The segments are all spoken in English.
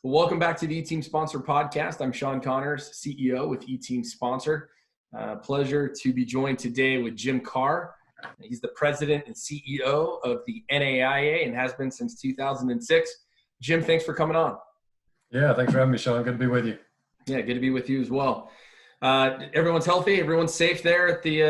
Well, welcome back to the E-Team Sponsor Podcast. I'm Sean Connors, CEO with E-Team Sponsor. Pleasure to be joined today with Jim Carr. He's the president and CEO of the NAIA and has been since 2006. Jim, thanks for coming on. Yeah, thanks for having me, Sean. Good to be with you. Yeah, good to be with you as well. Everyone's healthy. Everyone's safe there at the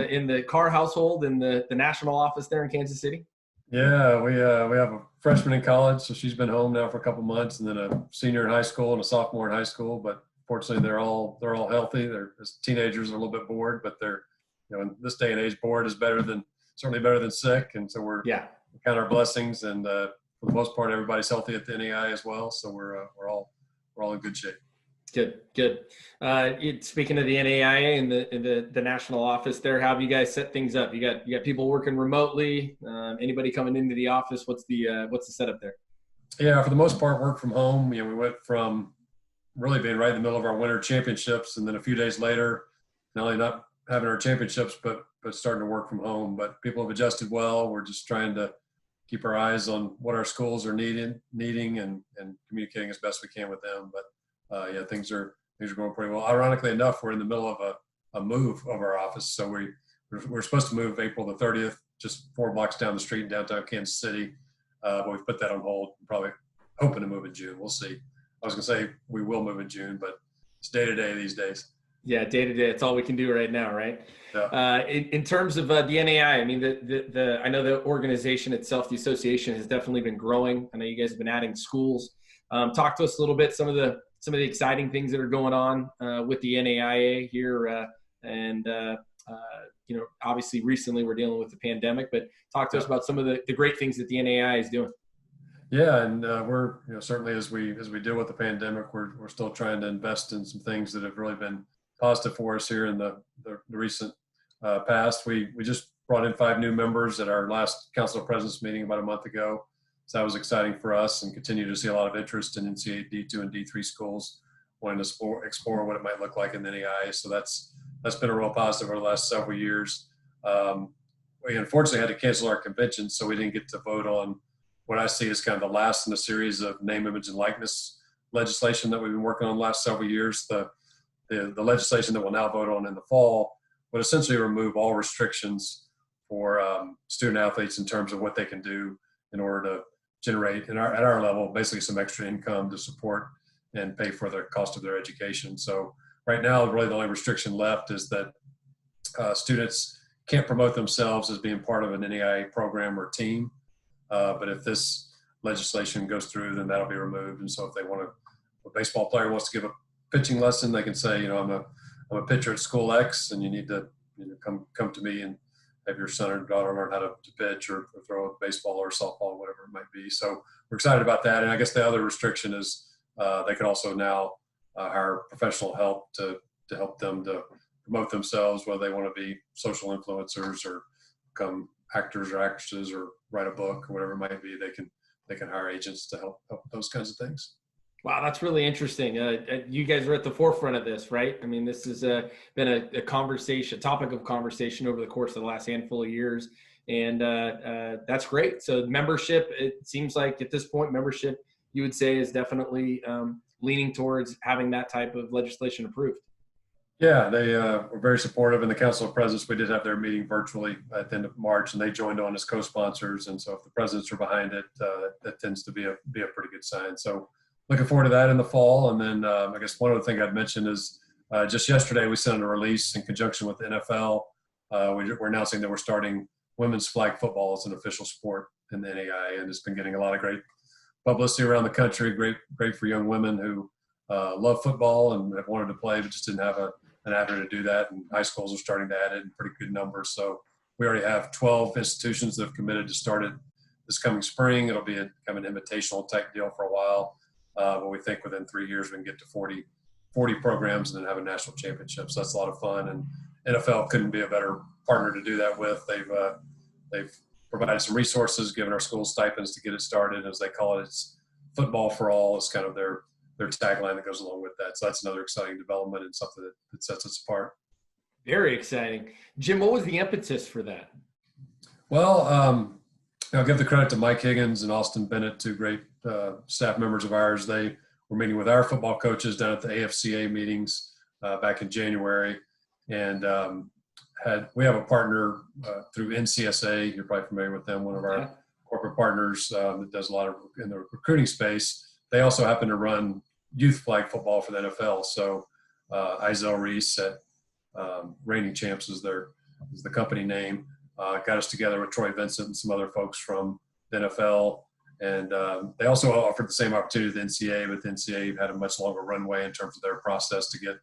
in the Carr household in the national office there in Kansas City. Yeah, we have a freshman in college, so she's been home now for a couple months, and then a senior in high school and a sophomore in high school. But fortunately, they're all healthy. They're as teenagers, are a little bit bored, but they're in this day and age, bored is certainly better than sick, and so we're count our blessings. And for the most part, everybody's healthy at the NAI as well, so we're all in good shape. Good. Speaking of the NAIA and the national office there, how have you guys set things up? You got people working remotely. Anybody coming into the office? What's the setup there? Yeah, for the most part, work from home. We went from really being right in the middle of our winter championships, and then a few days later, not only not having our championships, but starting to work from home. But people have adjusted well. We're just trying to keep our eyes on what our schools are needing and communicating as best we can with them. But things are going pretty well. Ironically enough, we're in the middle of a move of our office. So we're supposed to move April the 30th, just 4 blocks down the street in downtown Kansas City. But we've put that on hold. Probably hoping to move in June. We'll see. I was going to say we will move in June, but it's day to day these days. Yeah, day to day. It's all we can do right now, right? Yeah. In terms of the NAI, I mean, I know the organization itself, the association, has definitely been growing. I know you guys have been adding schools. Talk to us a little bit some of the exciting things that are going on with the NAIA here, obviously recently we're dealing with the pandemic, but talk to us about some of the great things that the NAIA is doing. Yeah, and we're certainly as we deal with the pandemic, we're still trying to invest in some things that have really been positive for us here in the recent past. We just brought in 5 new members at our last Council of Presidents meeting about a month ago. So that was exciting for us, and continue to see a lot of interest in NCAA D2 and D3 schools wanting to explore what it might look like in the NAIA. So that's been a real positive over the last several years. We unfortunately had to cancel our convention, so we didn't get to vote on what I see as kind of the last in a series of name, image, and likeness legislation that we've been working on the last several years. The legislation that we'll now vote on in the fall would essentially remove all restrictions for student athletes in terms of what they can do in order to generate at our level basically some extra income to support and pay for the cost of their education. So right now, really the only restriction left is that students can't promote themselves as being part of an NAIA program or team. But if this legislation goes through, then that'll be removed. And so if a baseball player wants to give a pitching lesson, they can say, I'm a pitcher at school X, and you need to come to me and have your son or daughter learn how to pitch or throw a baseball or softball, whatever it might be. So we're excited about that. And I guess the other restriction is they can also now hire professional help to help them to promote themselves, whether they want to be social influencers or become actors or actresses or write a book or whatever it might be. They can hire agents to help those kinds of things. Wow, that's really interesting. You guys are at the forefront of this, right? I mean, this has been a topic of conversation over the course of the last handful of years, and that's great. So membership, it seems like at this point, membership, you would say, is definitely leaning towards having that type of legislation approved. Yeah, they were very supportive. In the Council of Presidents, we did have their meeting virtually at the end of March, and they joined on as co-sponsors. And so if the presidents are behind it, that tends to be a pretty good sign. So looking forward to that in the fall. And then I guess one other thing I'd mention is just yesterday we sent a release in conjunction with the NFL. We're announcing that we're starting women's flag football as an official sport in the NAIA, and it's been getting a lot of great publicity around the country. Great for young women who love football and have wanted to play but just didn't have an avenue to do that. And high schools are starting to add it in pretty good numbers. So we already have 12 institutions that have committed to start it this coming spring. It'll be kind of an invitational type deal for a while. But we think within 3 years we can get to 40 programs and then have a national championship. So that's a lot of fun. And NFL couldn't be a better partner to do that with. They've provided some resources, given our schools stipends to get it started. As they call it, it's football for all. It's kind of their tagline that goes along with that. So that's another exciting development and something that sets us apart. Very exciting. Jim, what was the impetus for that? Well, I'll give the credit to Mike Higgins and Austin Bennett, 2 great staff members of ours. They we're meeting with our football coaches down at the AFCA meetings back in January, and we have a partner through NCSA. You're probably familiar with them, one of our corporate partners that does a lot of in the recruiting space. They also happen to run youth flag football for the NFL. So Izell Reese at Reigning Champs is the company name. Got us together with Troy Vincent and some other folks from the NFL. And they also offered the same opportunity to the NCAA, but the NCAA had a much longer runway in terms of their process to get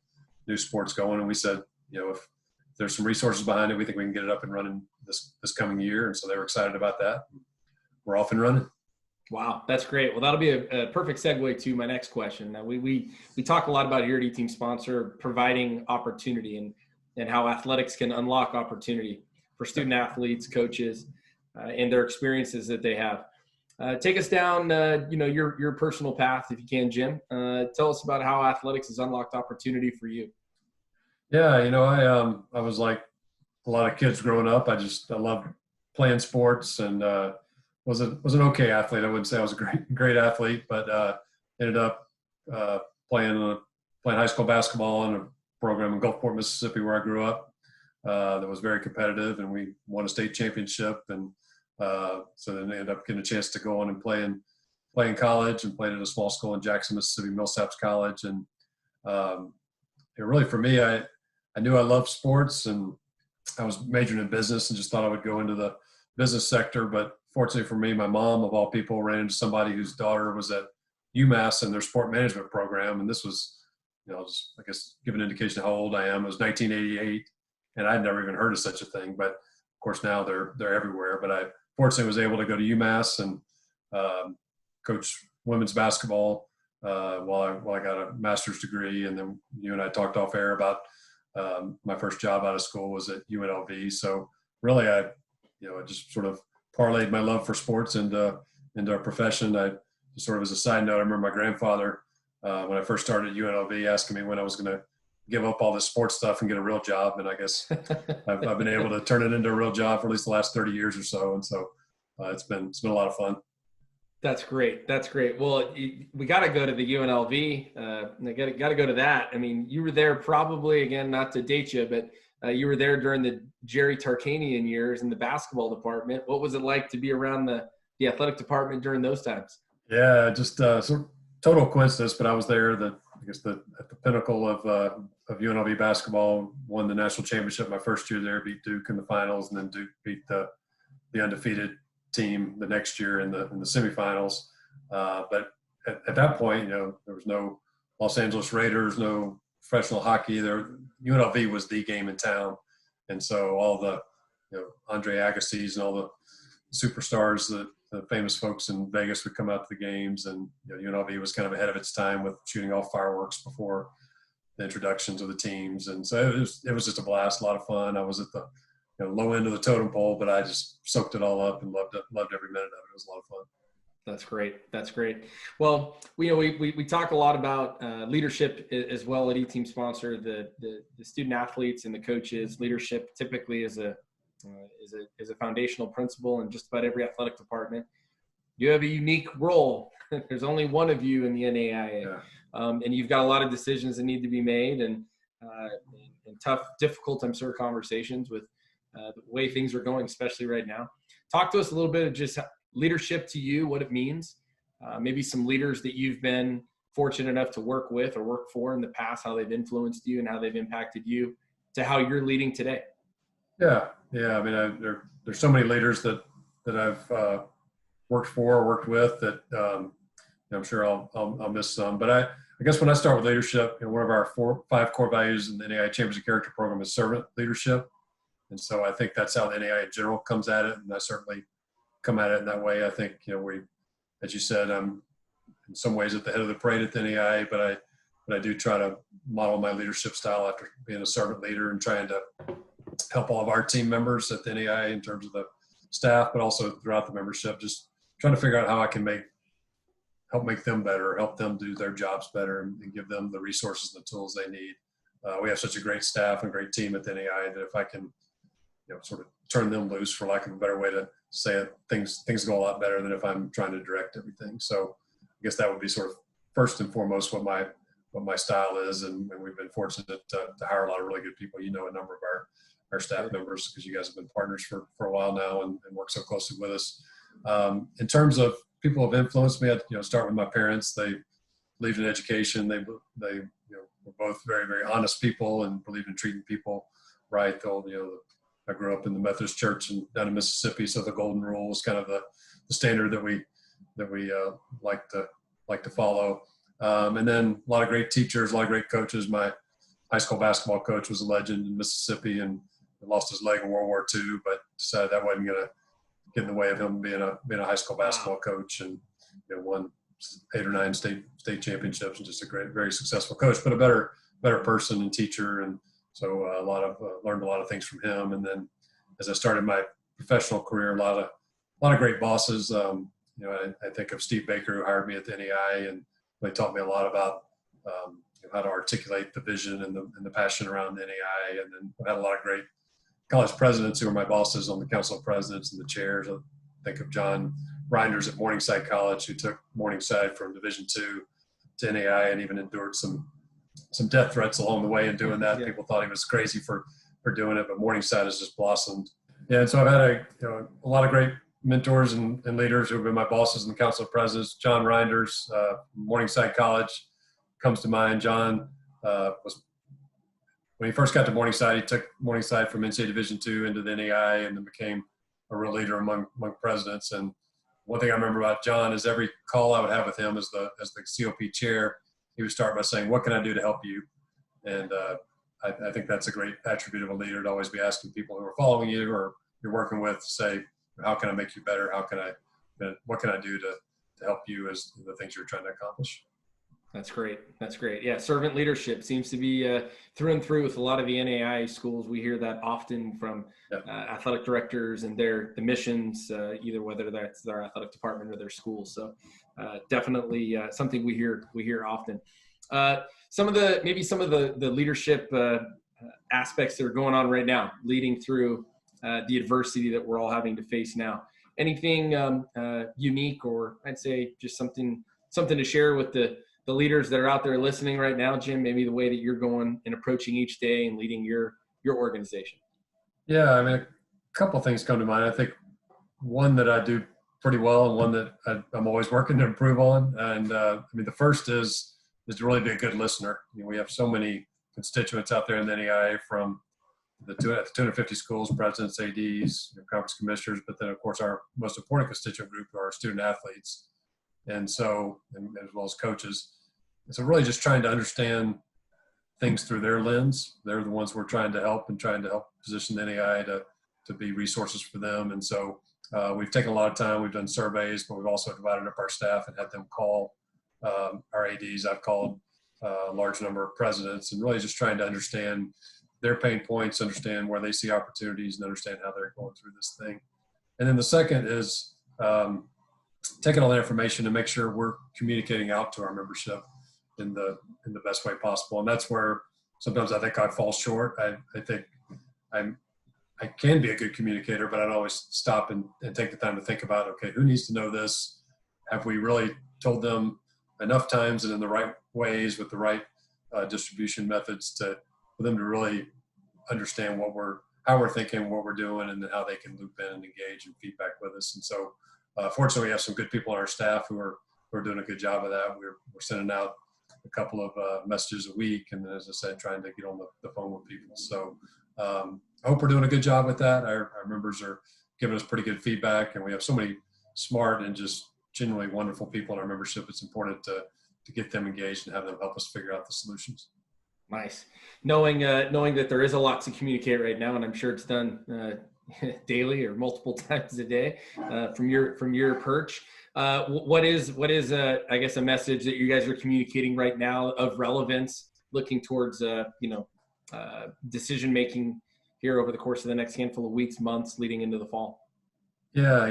new sports going. And we said, if there's some resources behind it, we think we can get it up and running this coming year. And so they were excited about that. We're off and running. Wow, that's great. Well, that'll be a perfect segue to my next question. Now, we talk a lot about here at eTeam Sponsor providing opportunity and how athletics can unlock opportunity for student athletes, coaches, and their experiences that they have. Take us down, your personal path, if you can, Jim. Tell us about how athletics has unlocked opportunity for you. Yeah, I was like a lot of kids growing up. I loved playing sports and was an okay athlete. I wouldn't say I was a great athlete, but ended up playing high school basketball in a program in Gulfport, Mississippi, where I grew up. That was very competitive, and we won a state championship. And so then I ended up getting a chance to go on and play in college, and played at a small school in Jackson, Mississippi, Millsaps College. And really for me, I knew I loved sports, and I was majoring in business and just thought I would go into the business sector. But fortunately for me, my mom, of all people, ran into somebody whose daughter was at UMass in their sport management program. And this was, just, I guess, give an indication of how old I am. It was 1988, and I'd never even heard of such a thing. But of course now they're everywhere. But I fortunately was able to go to UMass and coach women's basketball while I got a master's degree. And then you and I talked off air about my first job out of school was at UNLV. So really, I just sort of parlayed my love for sports into a profession. I just sort of, as a side note, I remember my grandfather when I first started at UNLV asking me when I was going to give up all this sports stuff and get a real job. And I guess I've been able to turn it into a real job for at least the last 30 years or so. And so it's been a lot of fun. That's great. That's great. Well, we got to go to the UNLV. Got to go to that. I mean, you were there probably, again, not to date you, but you were there during the Jerry Tarkanian years in the basketball department. What was it like to be around the athletic department during those times? Yeah, just sort of total coincidence, but I was there at the pinnacle of UNLV basketball. Won the national championship my first year there, beat Duke in the finals, and then Duke beat the undefeated team the next year in the semifinals. But at that point, there was no Los Angeles Raiders, no professional hockey. UNLV was the game in town, and so all the Andre Agassi's and all the superstars, the famous folks in Vegas would come out to the games, and UNLV was kind of ahead of its time with shooting off fireworks before the introductions of the teams, and so it was just a blast, a lot of fun. I was at the low end of the totem pole, but I just soaked it all up and loved every minute of it. It was a lot of fun. That's great. That's great. Well, we talk a lot about leadership as well at eTeam Sponsor. The student athletes and the coaches. Leadership typically is a foundational principle in just about every athletic department. You have a unique role. There's only one of you in the NAIA, and you've got a lot of decisions that need to be made, and tough, difficult, I'm sure, conversations with the way things are going, especially right now. Talk to us a little bit of just leadership to you, what it means, maybe some leaders that you've been fortunate enough to work with or work for in the past, how they've influenced you and how they've impacted you to how you're leading today. Yeah. I mean, there's so many leaders that I've worked for or worked with that I'm sure I'll miss some. But I guess when I start with leadership, one of our 5 core values in the NAIA Champions of Character program is servant leadership. And so I think that's how the NAIA in general comes at it. And I certainly come at it in that way. I think, we, as you said, I'm in some ways at the head of the parade at the NAIA, but I do try to model my leadership style after being a servant leader and trying to help all of our team members at the NAIA in terms of the staff, but also throughout the membership, just trying to figure out how I can help make them better, help them do their jobs better, and give them the resources and the tools they need. We have such a great staff and great team at the NAIA that if I can, sort of turn them loose, for lack of a better way to say it, things go a lot better than if I'm trying to direct everything. So I guess that would be sort of first and foremost what my style is, and we've been fortunate to hire a lot of really good people. A number of our staff members, because you guys have been partners for a while now and work so closely with us. In terms of people who have influenced me, I'd start with my parents. They believed in education. They were both very, very honest people and believed in treating people right. I grew up in the Methodist Church down in Mississippi, so the Golden Rule was kind of the standard that we like to follow. And then a lot of great teachers, a lot of great coaches. My high school basketball coach was a legend in Mississippi and lost his leg in World War II, but decided that wasn't going to get in the way of him being a high school basketball coach, and won 8 or 9 state championships, and just a great, very successful coach, but a better person and teacher. And so learned a lot of things from him. And then as I started my professional career, a lot of great bosses. I think of Steve Baker, who hired me at the NAIA, and they taught me a lot about how to articulate the vision and the passion around the NAIA. And then I had a lot of great college presidents who were my bosses on the council of presidents and the chairs. I think of John Reinders at Morningside College, who took Morningside from Division II to NAIA and even endured some death threats along the way in doing that. Yeah. People thought he was crazy for doing it, but Morningside has just blossomed. Yeah, and so I've had a lot of great mentors and leaders who have been my bosses in the council of presidents. John Reinders, Morningside College comes to mind. John was, when he first got to Morningside, he took Morningside from NCAA Division II into the NAIA, and then became a real leader among presidents. And one thing I remember about John is every call I would have with him as the COP chair, he would start by saying, "What can I do to help you?" And I think that's a great attribute of a leader, to always be asking people who are following you or you're working with to say, "How can I make you better? What can I do to help you as the things you're trying to accomplish?" That's great. That's great. Yeah, servant leadership seems to be through and through with a lot of the NAIA schools. We hear that often from athletic directors and the missions, either whether that's their athletic department or their school. So definitely something we hear often. Some of the leadership aspects that are going on right now, leading through the adversity that we're all having to face now. Anything unique, or I'd say just something to share with the leaders that are out there listening right now, Jim, maybe the way that you're going and approaching each day and leading your organization? Yeah, I mean, a couple of things come to mind. I think one that I do pretty well, and one that I'm always working to improve on. And the first is to really be a good listener. We have so many constituents out there in the NAIA, from the 250 schools, presidents, ADs, conference commissioners, but then of course our most important constituent group are our student athletes, and as well as coaches. And so really just trying to understand things through their lens. They're the ones we're trying to help, and trying to help position the NAIA to be resources for them. And so we've taken a lot of time. We've done surveys, but we've also divided up our staff and had them call our ADs. I've called a large number of presidents, and really just trying to understand their pain points, understand where they see opportunities, and understand how they're going through this thing. And then the second is taking all that information and make sure we're communicating out to our membership in the best way possible. And that's where sometimes I think I fall short. I think I can be a good communicator, but I'd always stop and take the time to think about, okay, who needs to know this? Have we really told them enough times and in the right ways with the right distribution methods for them to really understand how we're thinking, what we're doing, and then how they can loop in and engage and feedback with us. And so fortunately we have some good people on our staff who are doing a good job of that. We're sending out a couple of messages a week, and then, as I said, trying to get on the phone with people. So I hope we're doing a good job with that. Our members are giving us pretty good feedback, and we have so many smart and just genuinely wonderful people in our membership. It's important to get them engaged and have them help us figure out the solutions. Nice. Knowing that there is a lot to communicate right now, and I'm sure it's done daily or multiple times a day from your perch. What is I guess a message that you guys are communicating right now of relevance, looking towards decision making here over the course of the next handful of weeks, months leading into the fall? Yeah,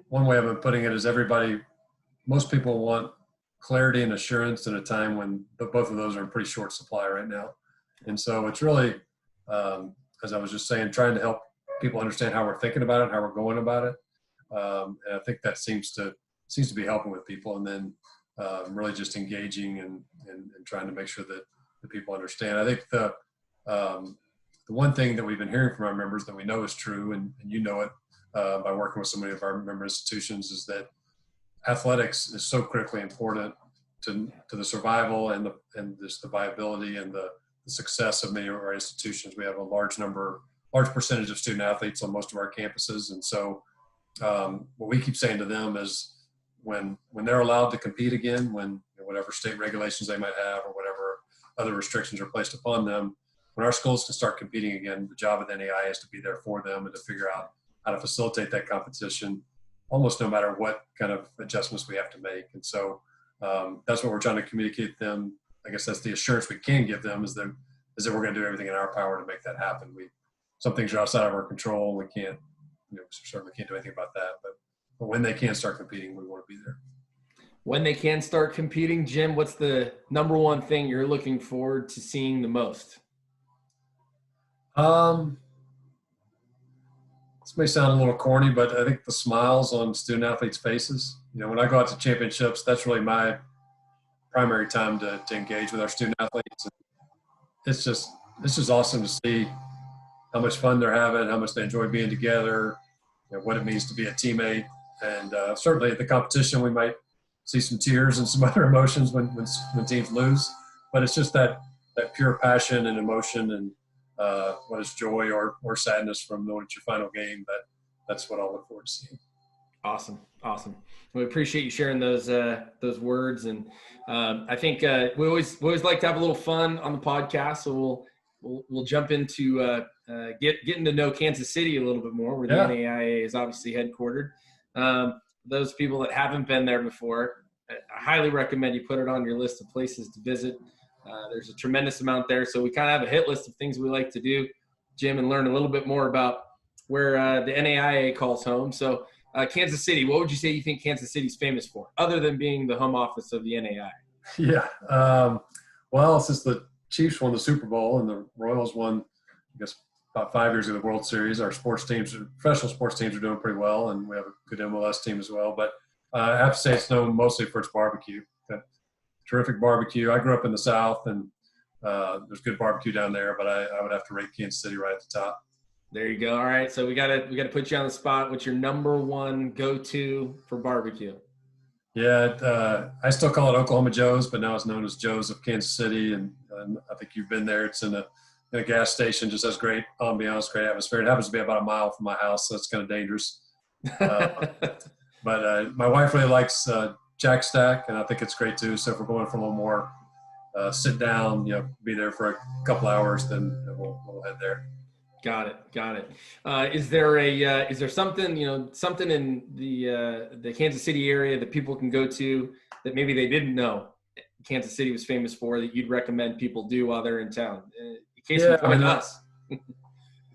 one way I've been putting it is most people want clarity and assurance in a time when both of those are in pretty short supply right now. And so it's really, as I was just saying, trying to help people understand how we're thinking about it, how we're going about it. And I think that seems to be helping with people. And then really just engaging and trying to make sure that the people understand. I think the one thing that we've been hearing from our members that we know is true, and you know it by working with so many of our member institutions, is that athletics is so critically important to the survival and the viability and the success of many of our institutions. We have a large percentage of student athletes on most of our campuses, and so what we keep saying to them is when they're allowed to compete again, when whatever state regulations they might have or whatever other restrictions are placed upon them, when our schools can start competing again, the job of the NAIA is to be there for them and to figure out how to facilitate that competition, almost no matter what kind of adjustments we have to make. And so that's what we're trying to communicate to them. I guess that's the assurance we can give them, is that we're going to do everything in our power to make that happen. Some things are outside of our control. We can't, certainly can't do anything about that. But when they can start competing, we want to be there. When they can start competing, Jim, what's the number one thing you're looking forward to seeing the most? This may sound a little corny, but I think the smiles on student athletes' faces. When I go out to championships, that's really my primary time to engage with our student athletes. It's just awesome to see how much fun they're having, how much they enjoy being together, what it means to be a teammate. And certainly at the competition, we might see some tears and some other emotions when teams lose. But it's just that pure passion and emotion and whether it's joy or sadness from knowing it's your final game, that's what I'll look forward to seeing. Awesome. We appreciate you sharing those words, and I think we always like to have a little fun on the podcast. So we'll jump into getting to know Kansas City a little bit more, where the NAIA is obviously headquartered. Those people that haven't been there before, I highly recommend you put it on your list of places to visit. There's a tremendous amount there. So we kind of have a hit list of things we like to do, Jim, and learn a little bit more about where the NAIA calls home. So Kansas City, what would you say you think Kansas City's famous for, other than being the home office of the NAIA? Yeah. Well, since the Chiefs won the Super Bowl and the Royals won, I guess, about 5 years of the World Series, our professional sports teams are doing pretty well, and we have a good MLS team as well. But I have to say it's known mostly for its barbecue. Terrific barbecue. I grew up in the South, and there's good barbecue down there, but I would have to rate Kansas City right at the top. There you go. All right, so we gotta put you on the spot. What's your number one go-to for barbecue? Yeah, I still call it Oklahoma Joe's, but now it's known as Joe's of Kansas City, and I think you've been there. It's in a gas station, just has great ambiance, great atmosphere. It happens to be about a mile from my house, so it's kind of dangerous. But my wife really likes Jack Stack, and I think it's great too. So if we're going for a little more sit down, be there for a couple hours, then we'll head there. Got it. Is there something something in the Kansas City area that people can go to that maybe they didn't know Kansas City was famous for, that you'd recommend people do while they're in town? Case in point, us.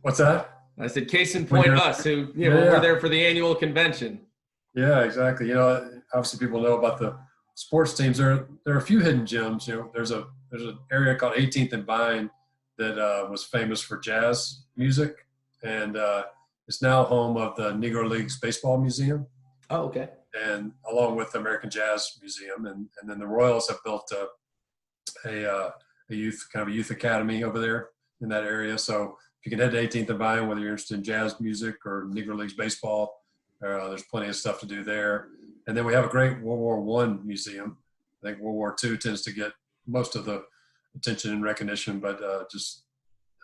What's that? I said, case in point, us who we're there for the annual convention. Yeah, exactly. Obviously people know about the sports teams. There are a few hidden gems. There's an area called 18th and Vine that was famous for jazz music, and it's now home of the Negro Leagues Baseball Museum. Oh, okay. And along with the American Jazz Museum, and then the Royals have built a youth academy over there in that area. So if you can head to 18th and Vine, whether you're interested in jazz music or Negro Leagues baseball, there's plenty of stuff to do there. And then we have a great World War I museum. I think World War II tends to get most of the attention and recognition, but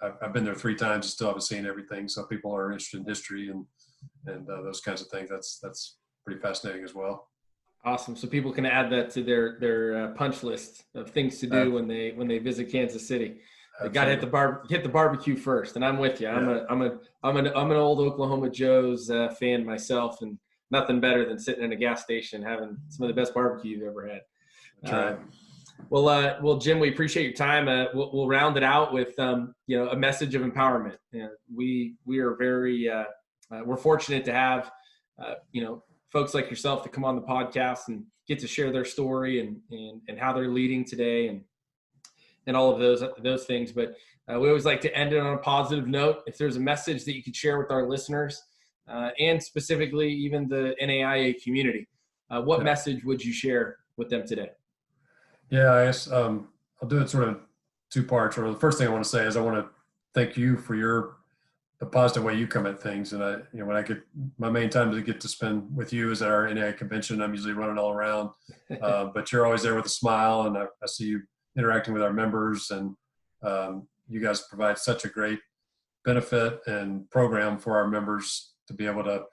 I've been there 3 times and still haven't seen everything. So people are interested in history and those kinds of things. That's pretty fascinating as well. Awesome. So people can add that to their punch list of things to do when they visit Kansas City. They got to hit the barbecue first, and I'm with you. Yeah. I'm an old Oklahoma Joe's fan myself, and nothing better than sitting in a gas station having some of the best barbecue you've ever had. That's right. Well, Jim, we appreciate your time. We'll round it out with a message of empowerment. We are very we're fortunate to have folks like yourself to come on the podcast and get to share their story and how they're leading today and all of those things. But we always like to end it on a positive note. If there's a message that you could share with our listeners and specifically even the NAIA community, what message would you share with them today? Yeah, I guess I'll do it sort of two parts. Or the first thing I want to say is I want to thank you for the positive way you come at things. And when I get my main time to get to spend with you is at our NAIA convention. I'm usually running all around, but you're always there with a smile, and I see you interacting with our members, and you guys provide such a great benefit and program for our members to be able to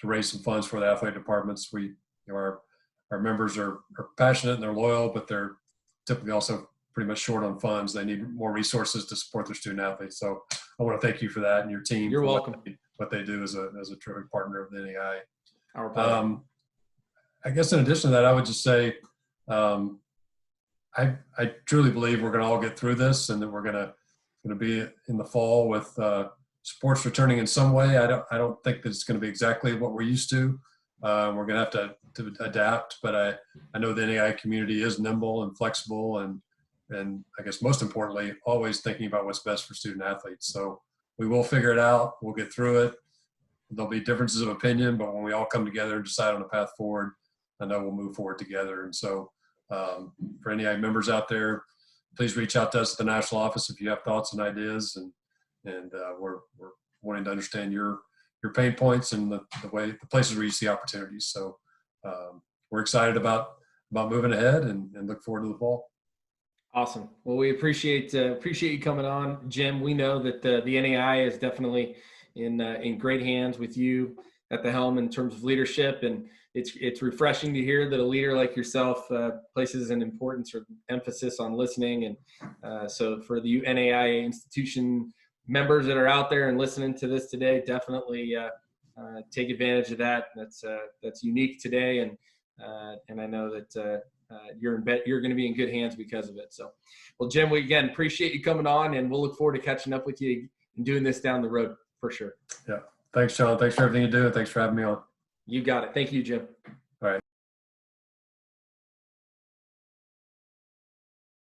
raise some funds for the athletic departments. Our members are passionate and they're loyal, but they're typically also pretty much short on funds. They need more resources to support their student athletes. So I want to thank you for that, and your team. You're for welcome. What they do as a terrific partner of the NAIA. Our pleasure. I guess in addition to that, I would just say I truly believe we're going to all get through this, and that we're going to be in the fall with sports returning in some way. I don't think that it's going to be exactly what we're used to. We're going to have to adapt, but I know the NAIA community is nimble and flexible, and I guess most importantly, always thinking about what's best for student athletes. So we will figure it out. We'll get through it. There'll be differences of opinion, but when we all come together and decide on a path forward, I know we'll move forward together. And so for NAIA members out there, please reach out to us at the national office if you have thoughts and ideas, and we're wanting to understand your pain points and the places where you see opportunities. So we're excited about moving ahead and look forward to the fall. Awesome. Well, we appreciate you coming on, Jim. We know that the NAIA is definitely in great hands with you at the helm in terms of leadership, and it's refreshing to hear that a leader like yourself places an importance or emphasis on listening. And so for the NAIA institution members that are out there and listening to this today, definitely take advantage of that. That's unique today, and I know that you're going to be in good hands because of it. So, well, Jim, we again appreciate you coming on, and we'll look forward to catching up with you and doing this down the road for sure. Yeah. Thanks, Sean. Thanks for everything you do, and thanks for having me on. You got it. Thank you, Jim.